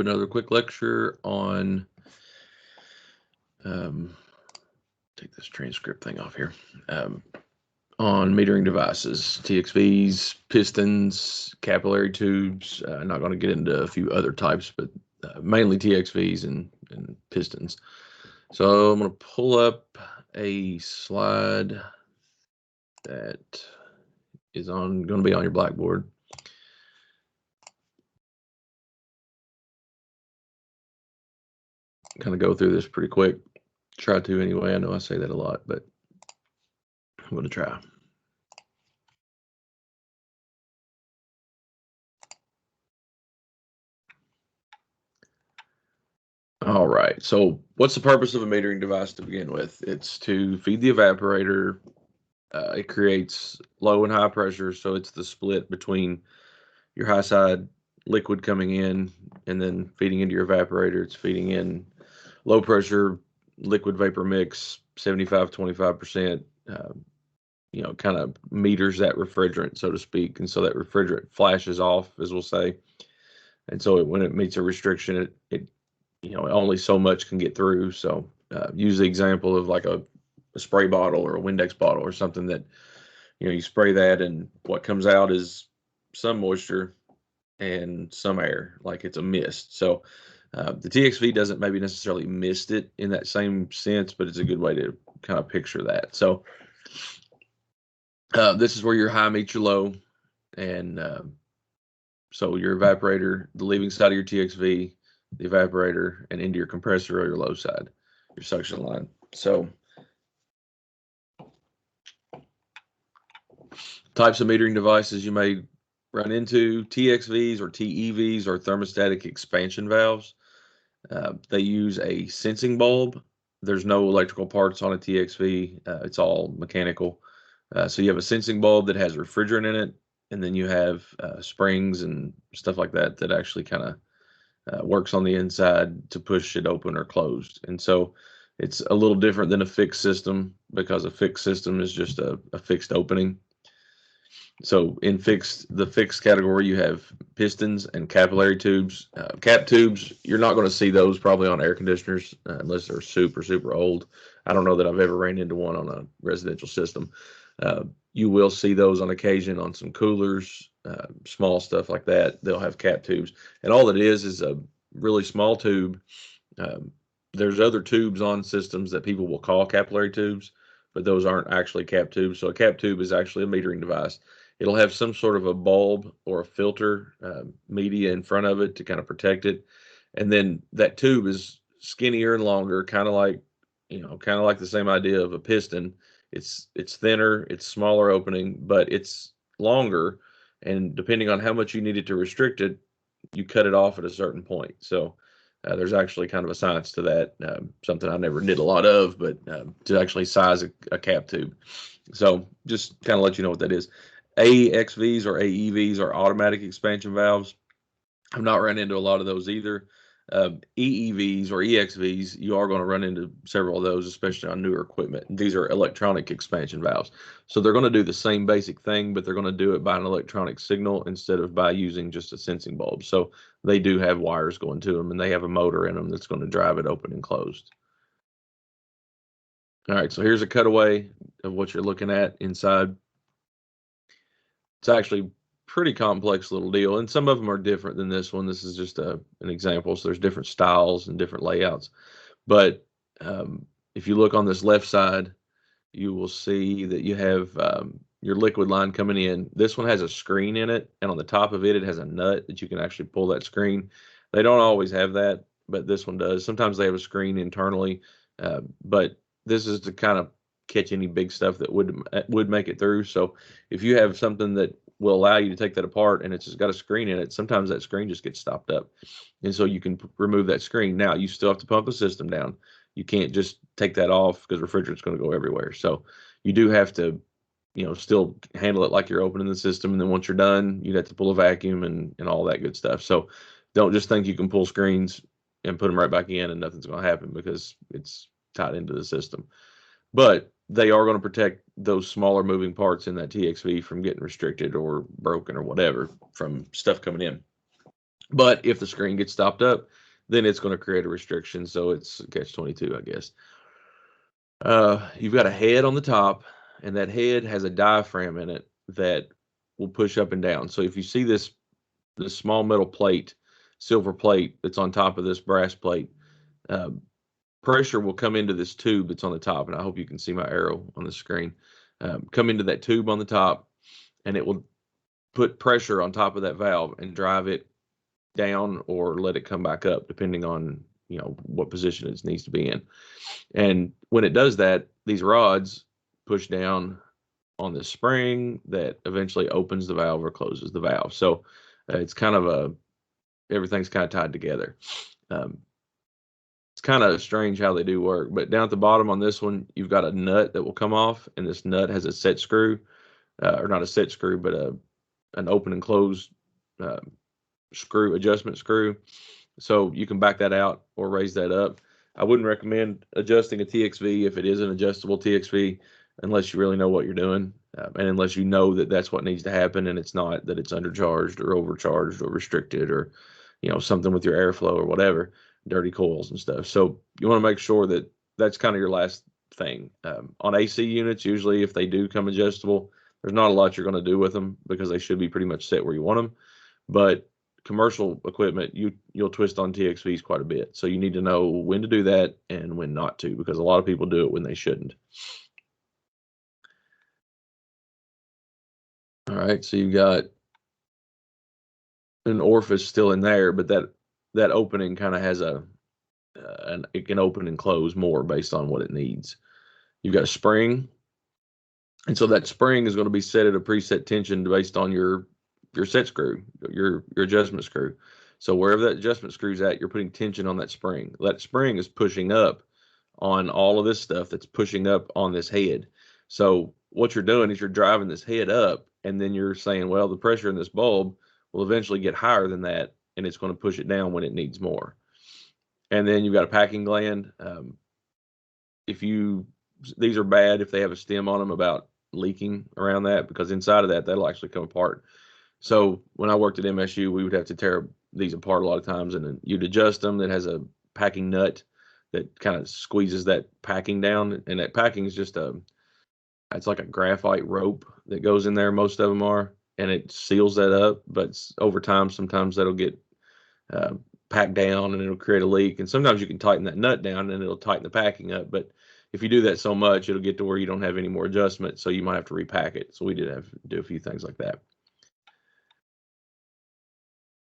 do another quick lecture on, take this transcript thing off here, on metering devices, TXVs, pistons, capillary tubes. I'm not going to get into a few other types, but mainly TXVs and pistons. So I'm going to pull up a slide that is going to be on your Blackboard. Kind of go through this pretty quick. Try to anyway. I know I say that a lot, but I'm going to try. All right. So what's the purpose of a metering device to begin with? It's to feed the evaporator. It creates low and high pressure. So it's the split between your high side liquid coming in and then feeding into your evaporator. It's feeding in low pressure liquid vapor mix, 75-25%, kind of meters that refrigerant, so to speak. And so that refrigerant flashes off, as we'll say. And so when it meets a restriction, it only so much can get through. So use the example of like a spray bottle or a Windex bottle or something that, you spray that and what comes out is some moisture and some air, like it's a mist. So the TXV doesn't maybe necessarily mist it in that same sense, but it's a good way to kind of picture that. So this is where your high meets your low. And so your evaporator, the leaving side of your TXV, the evaporator, and into your compressor or your low side, your suction line. So types of metering devices you may run into: TXVs or TEVs or thermostatic expansion valves. They use a sensing bulb. There's no electrical parts on a TXV. It's all mechanical. So you have a sensing bulb that has refrigerant in it, and then you have springs and stuff like that that actually kind of works on the inside to push it open or closed. And so it's a little different than a fixed system, because a fixed system is just a fixed opening. So in the fixed category, you have pistons and capillary tubes. Cap tubes, you're not going to see those probably on air conditioners unless they're super, super old. I don't know that I've ever ran into one on a residential system. You will see those on occasion on some coolers, small stuff like that. They'll have cap tubes. And all it is a really small tube. There's other tubes on systems that people will call capillary tubes, but those aren't actually cap tubes. So a cap tube is actually a metering device. It'll have some sort of a bulb or a filter media in front of it to kind of protect it. And then that tube is skinnier and longer, kind of like the same idea of a piston. It's thinner, it's smaller opening, but it's longer. And depending on how much you need it to restrict it, you cut it off at a certain point. So there's actually kind of a science to that, something I never did a lot of, but to actually size a cap tube. So just kind of let you know what that is. AXVs or AEVs are automatic expansion valves. I've not run into a lot of those either. EEVs or EXVs, you are going to run into several of those, especially on newer equipment. These are electronic expansion valves. So they're going to do the same basic thing, but they're going to do it by an electronic signal instead of by using just a sensing bulb. So they do have wires going to them, and they have a motor in them that's going to drive it open and closed. All right, so here's a cutaway of what you're looking at inside. It's actually pretty complex little deal, and some of them are different than this one. This is just an example. So there's different styles and different layouts. But if you look on this left side, you will see that you have your liquid line coming in. This one has a screen in it, and on the top of it, it has a nut that you can actually pull that screen. They don't always have that, but this one does. Sometimes they have a screen internally, but this is to kind of catch any big stuff that would make it through. So if you have something that will allow you to take that apart and it's just got a screen in it, sometimes that screen just gets stopped up. And so you can remove that screen. Now you still have to pump the system down. You can't just take that off because refrigerant's going to go everywhere. So you do have to, still handle it like you're opening the system. And then once you're done, you'd have to pull a vacuum and all that good stuff. So don't just think you can pull screens and put them right back in and nothing's going to happen, because it's tied into the system. But they are going to protect those smaller moving parts in that TXV from getting restricted or broken or whatever from stuff coming in. But if the screen gets stopped up, then it's going to create a restriction. So it's catch-22, I guess. You've got a head on the top, and that head has a diaphragm in it that will push up and down. So if you see this small metal plate, silver plate that's on top of this brass plate, uh, pressure will come into this tube that's on the top, and I hope you can see my arrow on the screen. Come into that tube on the top, and it will put pressure on top of that valve and drive it down or let it come back up, depending on what position it needs to be in. And when it does that, these rods push down on this spring that eventually opens the valve or closes the valve. So it's kind of everything's kind of tied together. Um, it's kind of strange how they do work, but down at the bottom on this one, you've got a nut that will come off, and this nut has a set screw, or not a set screw, but an open and close uh, adjustment screw. So you can back that out or raise that up. I wouldn't recommend adjusting a TXV if it is an adjustable TXV unless you really know what you're doing, and unless you know that that's what needs to happen, and it's not that it's undercharged or overcharged or restricted or something with your airflow or whatever, dirty coils and stuff. So you want to make sure that that's kind of your last thing. On AC units, usually if they do come adjustable, there's not a lot you're going to do with them because they should be pretty much set where you want them. But commercial equipment, you'll twist on TXVs quite a bit. So you need to know when to do that and when not to, because a lot of people do it when they shouldn't. All right, so you've got an orifice still in there, but that opening kind of has it can open and close more based on what it needs. You've got a spring, and so that spring is going to be set at a preset tension based on your set screw, your adjustment screw. So wherever that adjustment screw's at, you're putting tension on that spring. That spring is pushing up on all of this stuff that's pushing up on this head. So what you're doing is you're driving this head up, and then you're saying, well, the pressure in this bulb will eventually get higher than that, and it's going to push it down when it needs more. And then you've got a packing gland. These are bad if they have a stem on them about leaking around that, because inside of that, that'll actually come apart. So when I worked at MSU, we would have to tear these apart a lot of times, and then you'd adjust them. That has a packing nut that kind of squeezes that packing down, and that packing is just it's like a graphite rope that goes in there. Most of them are, and it seals that up. But over time, sometimes that'll get packed down, and it'll create a leak. And sometimes you can tighten that nut down, and it'll tighten the packing up. But if you do that so much, it'll get to where you don't have any more adjustment, so you might have to repack it. So we did have to do a few things like that.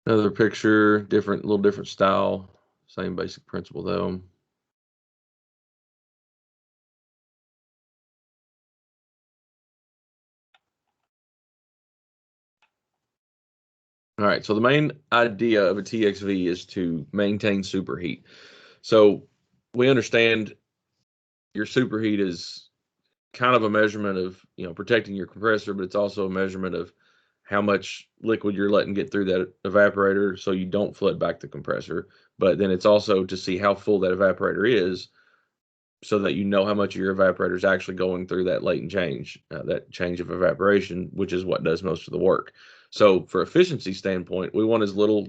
Another picture, little different style, same basic principle though. All right, so the main idea of a TXV is to maintain superheat. So we understand your superheat is kind of a measurement of, protecting your compressor, but it's also a measurement of how much liquid you're letting get through that evaporator so you don't flood back the compressor. But then it's also to see how full that evaporator is, so that you know how much of your evaporator is actually going through that latent change, that change of evaporation, which is what does most of the work. So for efficiency standpoint, we want as little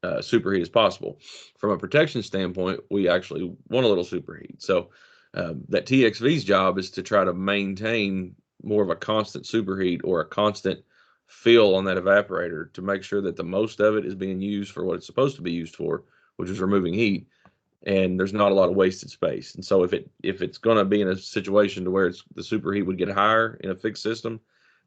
superheat as possible. From a protection standpoint, we actually want a little superheat. So that TXV's job is to try to maintain more of a constant superheat or a constant fill on that evaporator to make sure that the most of it is being used for what it's supposed to be used for, which is removing heat, and there's not a lot of wasted space. And so if it's going to be in a situation to where the superheat would get higher in a fixed system,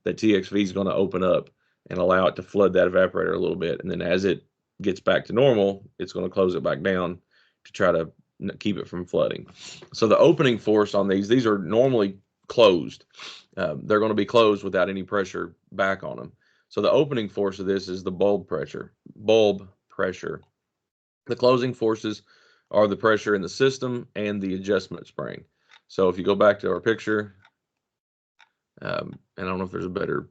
that TXV is going to open up and allow it to flood that evaporator a little bit. And then as it gets back to normal, it's going to close it back down to try to keep it from flooding. So the opening force on these are normally closed. They're going to be closed without any pressure back on them. So the opening force of this is the bulb pressure. The closing forces are the pressure in the system and the adjustment spring. So if you go back to our picture, and I don't know if there's a better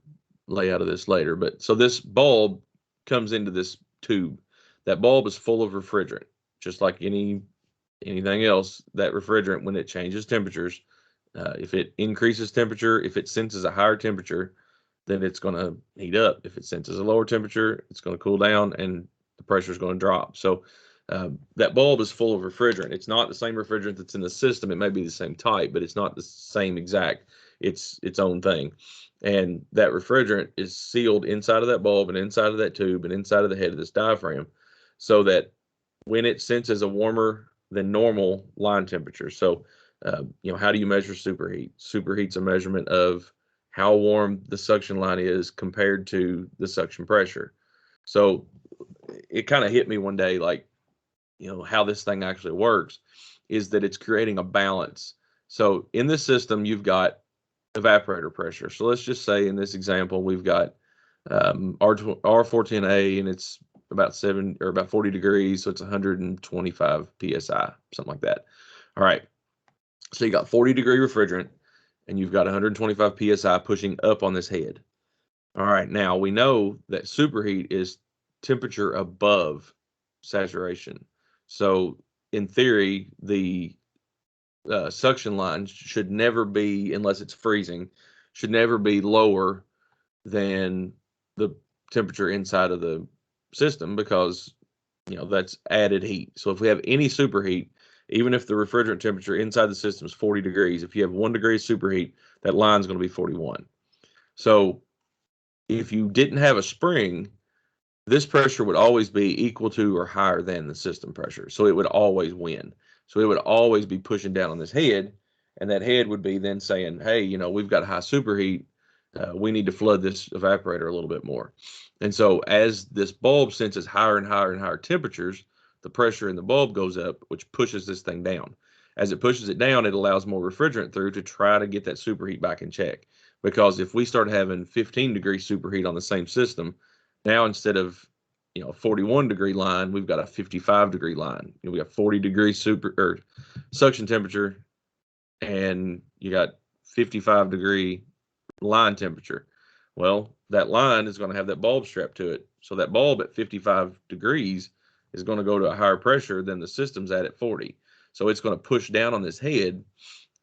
layout of this later, but so this bulb comes into this tube. That bulb is full of refrigerant, just like anything else. That refrigerant, when it changes temperatures, if it increases temperature, if it senses a higher temperature, then it's going to heat up. If it senses a lower temperature, it's going to cool down, and the pressure is going to drop. So that bulb is full of refrigerant. It's not the same refrigerant that's in the system. It may be the same type, but it's not the same exact. It's its own thing. And that refrigerant is sealed inside of that bulb and inside of that tube and inside of the head of this diaphragm, so that when it senses a warmer than normal line temperature. So, how do you measure superheat? Superheat's a measurement of how warm the suction line is compared to the suction pressure. So it kind of hit me one day, like, how this thing actually works is that it's creating a balance. So in this system, you've got evaporator pressure. So let's just say in this example, we've got R14A, and it's about 40 degrees. So it's 125 PSI, something like that. All right. So you got 40-degree refrigerant and you've got 125 PSI pushing up on this head. All right. Now we know that superheat is temperature above saturation. So in theory, the suction line should never be, unless it's freezing, should never be lower than the temperature inside of the system, because that's added heat. So if we have any superheat, even if the refrigerant temperature inside the system is 40 degrees, if you have 1 degree superheat, that line's going to be 41. So if you didn't have a spring, this pressure would always be equal to or higher than the system pressure. So it would always win. So it would always be pushing down on this head, and that head would be then saying, hey, we've got high superheat. We need to flood this evaporator a little bit more. And so as this bulb senses higher and higher and higher temperatures, the pressure in the bulb goes up, which pushes this thing down. As it pushes it down, it allows more refrigerant through to try to get that superheat back in check. Because if we start having 15-degree superheat on the same system, now instead of a 41-degree line, we've got a 55-degree line. We got 40-degree suction temperature, and you got 55-degree line temperature. Well, that line is going to have that bulb strapped to it. So that bulb at 55 degrees is going to go to a higher pressure than the system's at 40. So it's going to push down on this head,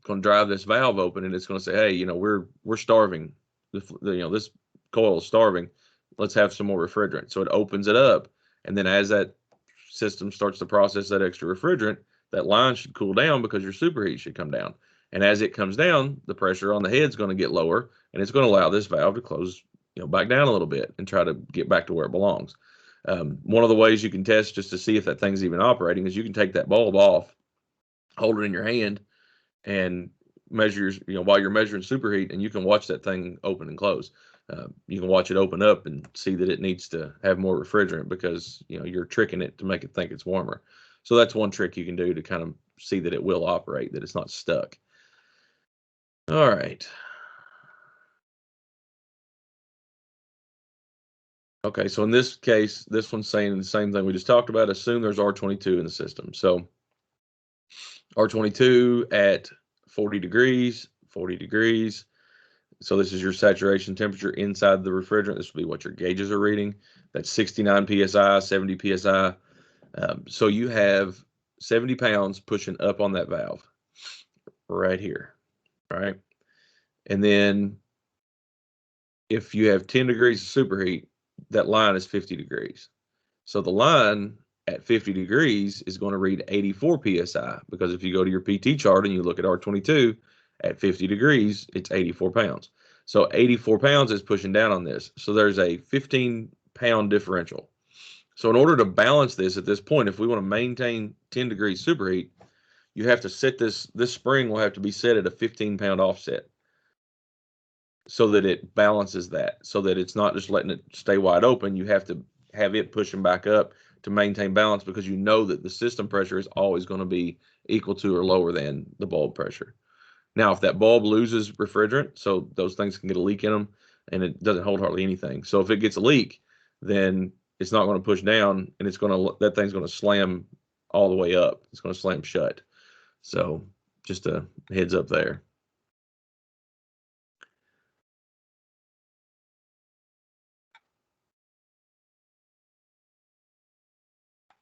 going to drive this valve open, and it's going to say, hey, we're starving. This coil is starving. Let's have some more refrigerant. So it opens it up, and then as that system starts to process that extra refrigerant, that line should cool down because your superheat should come down. And as it comes down, the pressure on the head is going to get lower, and it's going to allow this valve to close, back down a little bit and try to get back to where it belongs. One of the ways you can test just to see if that thing's even operating is you can take that bulb off, hold it in your hand, and measure, while you're measuring superheat, and you can watch that thing open and close. You can watch it open up and see that it needs to have more refrigerant because you're tricking it to make it think it's warmer. So that's one trick you can do to kind of see that it will operate, that it's not stuck. All right. Okay, so in this case, this one's saying the same thing we just talked about. Assume there's R22 in the system. So R22 at 40 degrees, 40 degrees. So this is your saturation temperature inside the refrigerant. This will be what your gauges are reading. That's 69 PSI, 70 PSI. So you have 70 pounds pushing up on that valve right here, all right? And then if you have 10 degrees of superheat, that line is 50 degrees. So the line at 50 degrees is going to read 84 PSI, because if you go to your PT chart and you look at R22 at 50 degrees, it's 84 pounds. So 84 pounds is pushing down on this. So there's a 15-pound differential. So in order to balance this at this point, if we want to maintain 10 degrees superheat, you have to set this spring will have to be set at a 15-pound offset so that it balances that, so that it's not just letting it stay wide open. You have to have it pushing back up to maintain balance, because that the system pressure is always going to be equal to or lower than the bulb pressure. Now, if that bulb loses refrigerant, so those things can get a leak in them, and it doesn't hold hardly anything. So if it gets a leak, then it's not going to push down, and that thing's going to slam all the way up. It's going to slam shut. So just a heads up there.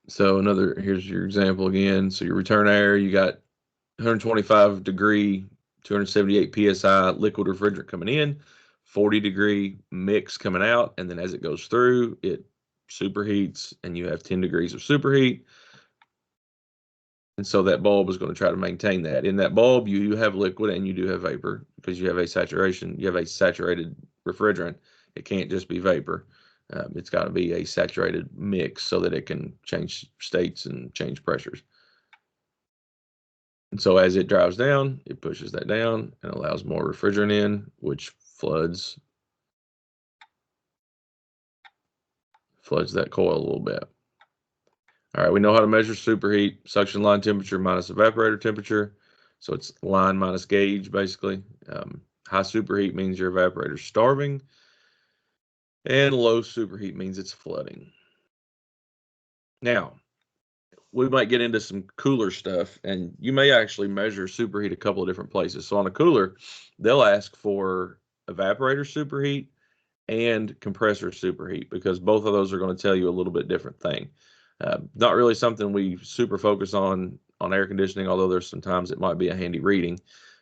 So here's your example again. So your return air, you got 125 degree, 278 PSI liquid refrigerant coming in, 40 degree mix coming out. And then as it goes through, it superheats and you have 10 degrees of superheat. And so that bulb is going to try to maintain that. In that bulb, you have liquid and you do have vapor because you have a saturation. You have a saturated refrigerant. It can't just be vapor. It's got to be a saturated mix so that it can change states and change pressures. And so as it drives down, it pushes that down and allows more refrigerant in, which floods that coil a little bit. All right, we know how to measure superheat, suction line temperature minus evaporator temperature. So it's line minus gauge, basically. High superheat means your evaporator's starving, and low superheat means it's flooding. Now, we might get into some cooler stuff, and you may actually measure superheat a couple of different places. So on a cooler, they'll ask for evaporator superheat and compressor superheat because both of those are going to tell you a little bit different thing. Not really something we super focus on air conditioning, although there's some times it might be a handy reading.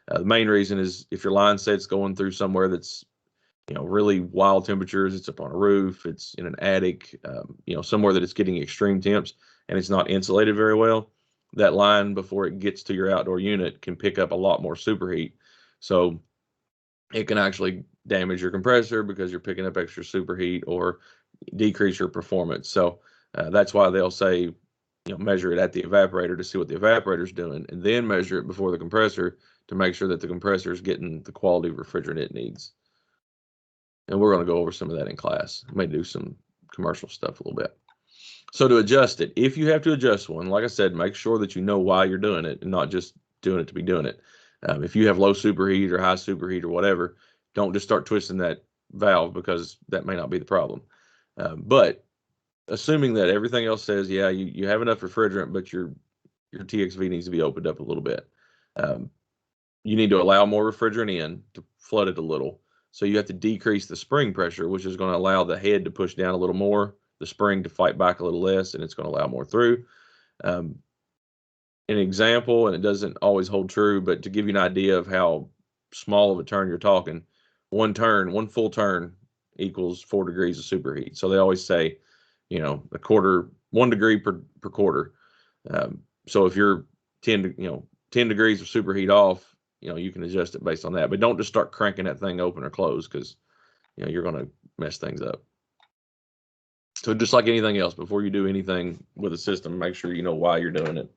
The main reason is if your line set's going through somewhere that's really wild temperatures, it's up on a roof, it's in an attic, somewhere that it's getting extreme temps and it's not insulated very well, that line before it gets to your outdoor unit can pick up a lot more superheat. So it can actually damage your compressor because you're picking up extra superheat or decrease your performance. So that's why they'll say, measure it at the evaporator to see what the evaporator's doing, and then measure it before the compressor to make sure that the compressor is getting the quality of refrigerant it needs. And we're going to go over some of that in class. I may do some commercial stuff a little bit. So to adjust it, if you have to adjust one, like I said, make sure that you know why you're doing it and not just doing it to be doing it. If you have low superheat or high superheat or whatever, don't just start twisting that valve because that may not be the problem. But assuming that everything else says, yeah, you have enough refrigerant, but your TXV needs to be opened up a little bit. You need to allow more refrigerant in to flood it a little. So you have to decrease the spring pressure, which is going to allow the head to push down a little more, the spring to fight back a little less, and it's going to allow more through. An example, and it doesn't always hold true, but to give you an idea of how small of a turn you're talking, one full turn equals 4 degrees of superheat. So they always say, 1 degree per quarter. So if you're 10 degrees of superheat off, you can adjust it based on that. But don't just start cranking that thing open or close because, you're going to mess things up. So just like anything else, before you do anything with a system, make sure you know why you're doing it.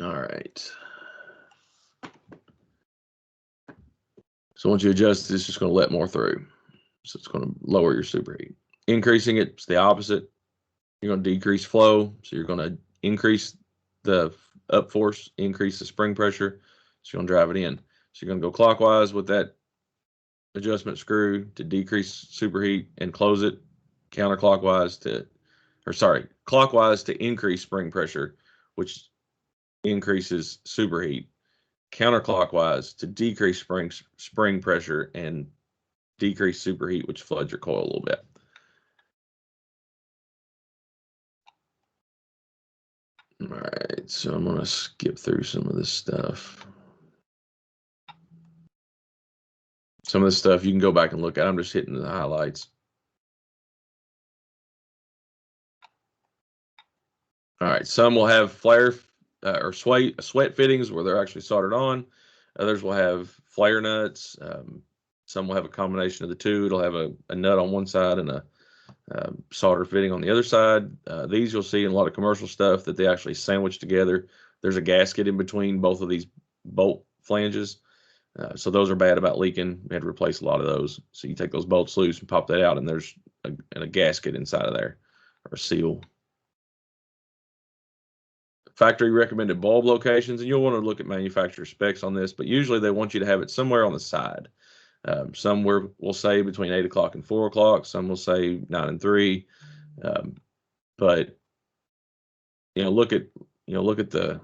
All right. So once you adjust, it's just going to let more through. So it's going to lower your superheat. Increasing it's the opposite. You're going to decrease flow. So you're going to increase the up force, increase the spring pressure. So you're going to drive it in. So you're going to go clockwise with that adjustment screw to decrease superheat and close it, clockwise to increase spring pressure, which increases superheat, counterclockwise to decrease spring pressure and decrease superheat, which floods your coil a little bit. All right, so I'm going to skip through some of this stuff. Some of this stuff you can go back and look at. I'm just hitting the highlights. All right, some will have flare or sweat fittings where they're actually soldered on. Others will have flare nuts. Some will have a combination of the two. It'll have a nut on one side and a solder fitting on the other side. These you'll see in a lot of commercial stuff that they actually sandwich together. There's a gasket in between both of these bolt flanges. So those are bad about leaking. We had to replace a lot of those. So you take those bolts loose and pop that out, and there's a gasket inside of there, or a seal. Factory recommended bulb locations, and you'll want to look at manufacturer specs on this, but usually they want you to have it somewhere on the side. Some will say between 8 o'clock and 4 o'clock. Some will say 9 and 3. But look at the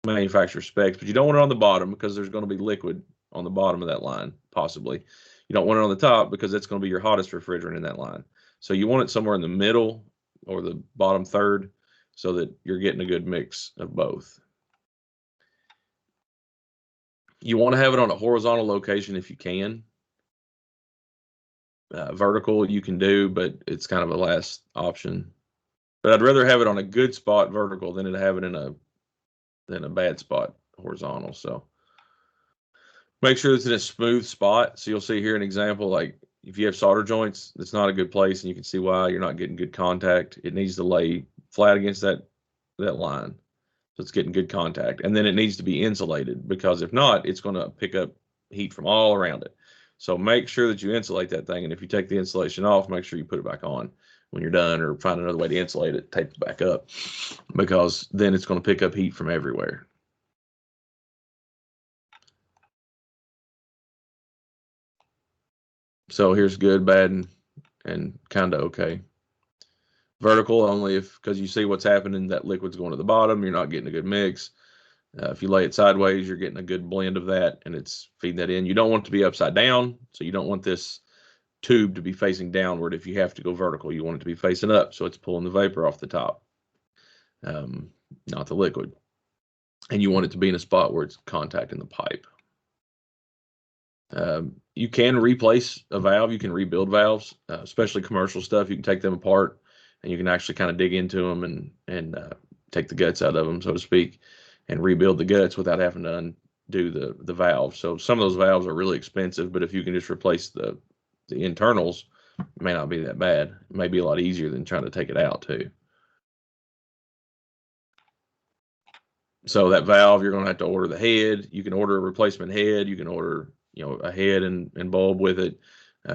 manufacturer specs, but you don't want it on the bottom because there's going to be liquid on the bottom of that line, possibly. You don't want it on the top because it's going to be your hottest refrigerant in that line. So you want it somewhere in the middle or the bottom third so that you're getting a good mix of both. You want to have it on a horizontal location if you can. Vertical you can do, but it's kind of a last option. But I'd rather have it on a good spot vertical than to have it in a bad spot horizontal. So make sure it's in a smooth spot. So you'll see here an example, like if you have solder joints, it's not a good place, and you can see why you're not getting good contact. It needs to lay flat against that line, so it's getting good contact, and then it needs to be insulated, because if not, it's going to pick up heat from all around it. So make sure that you insulate that thing, and if you take the insulation off, make sure you put it back on when you're done, or find another way to insulate it, tape it back up, because then it's going to pick up heat from everywhere. So here's good, bad, and kind of okay. Vertical only because you see what's happening, that liquid's going to the bottom, you're not getting a good mix. If you lay it sideways, you're getting a good blend of that, and it's feeding that in. You don't want it to be upside down, so you don't want this tube to be facing downward. If you have to go vertical, you want it to be facing up, so it's pulling the vapor off the top, not the liquid. And you want it to be in a spot where it's contacting the pipe. You can replace a valve. You can rebuild valves, especially commercial stuff. You can take them apart, and you can actually kind of dig into them and take the guts out of them, so to speak, and rebuild the guts without having to undo the valve. So some of those valves are really expensive, but if you can just replace the internals, it may not be that bad. It may be a lot easier than trying to take it out too. So that valve, you're going to have to order the head. You can order a replacement head. You can order, a head and bulb with it.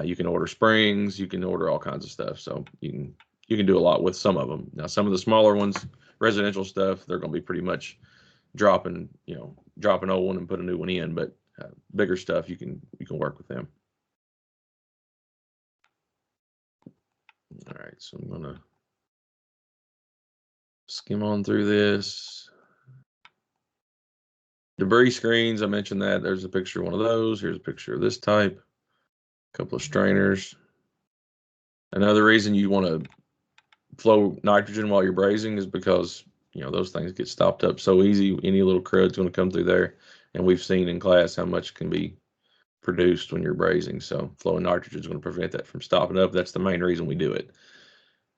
You can order springs. You can order all kinds of stuff. So you can do a lot with some of them. Now, some of the smaller ones, residential stuff, they're going to be pretty much drop an old one and put a new one in. But bigger stuff, you can work with them. All right, so I'm going to skim on through this. Debris screens, I mentioned that. There's a picture of one of those. Here's a picture of this type. A couple of strainers. Another reason you want to flow nitrogen while you're brazing is because, those things get stopped up so easy. Any little crud's going to come through there. And we've seen in class how much can be produced when you're brazing. So flowing nitrogen is going to prevent that from stopping up. That's the main reason we do it,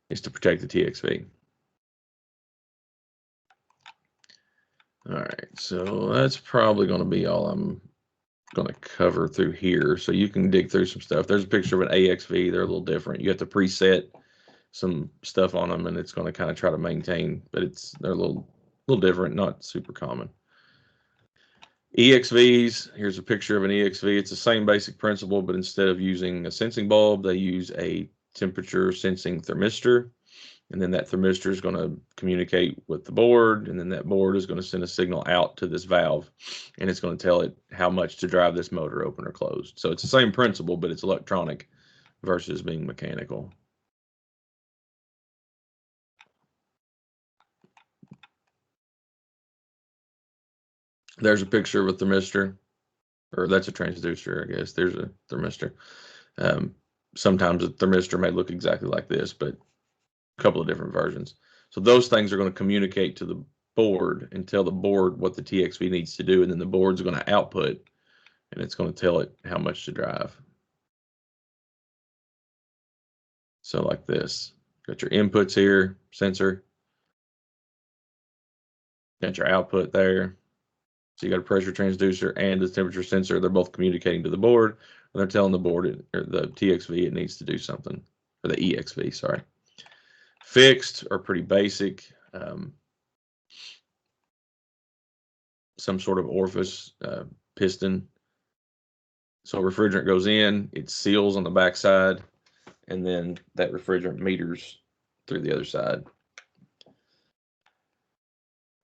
is to protect the TXV. All right, so that's probably going to be all I'm going to cover through here. So you can dig through some stuff. There's a picture of an AXV. They're a little different. You have to preset some stuff on them, and it's going to kind of try to maintain, but they're a little different, not super common. EXVs, here's a picture of an EXV. It's the same basic principle, but instead of using a sensing bulb, they use a temperature sensing thermistor. And then that thermistor is going to communicate with the board, and then that board is going to send a signal out to this valve, and it's going to tell it how much to drive this motor open or closed. So it's the same principle, but it's electronic versus being mechanical. There's a picture of a thermistor, or that's a transducer, I guess. There's a thermistor. Sometimes a thermistor may look exactly like this, but a couple of different versions. So those things are going to communicate to the board and tell the board what the TXV needs to do, and then the board's going to output, and it's going to tell it how much to drive. So like this, got your inputs here, sensor, got your output there. So you got a pressure transducer and the temperature sensor. They're both communicating to the board, and they're telling the board or the TXV it needs to do something, or the EXV, sorry. Fixed are pretty basic. Some sort of orifice, piston. So refrigerant goes in, it seals on the back side, and then that refrigerant meters through the other side.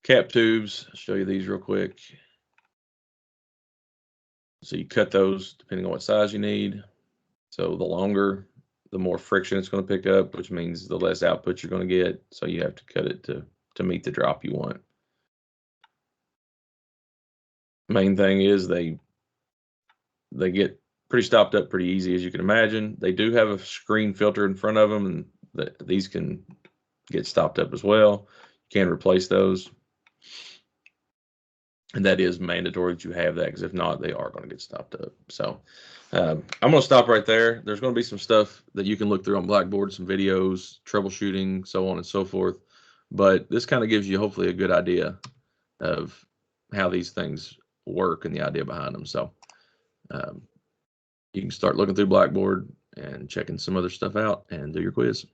Cap tubes, I'll show you these real quick. So you cut those depending on what size you need. So the longer, the more friction it's going to pick up, which means the less output you're going to get. So you have to cut it to meet the drop you want. Main thing is they get pretty stopped up pretty easy, as you can imagine. They do have a screen filter in front of them, and these can get stopped up as well. You can replace those. And that is mandatory that you have that, because if not, they are going to get stopped up. So I'm going to stop right there. There's going to be some stuff that you can look through on Blackboard, some videos, troubleshooting, so on and so forth. But this kind of gives you hopefully a good idea of how these things work and the idea behind them. So um, you can start looking through Blackboard and checking some other stuff out and do your quiz.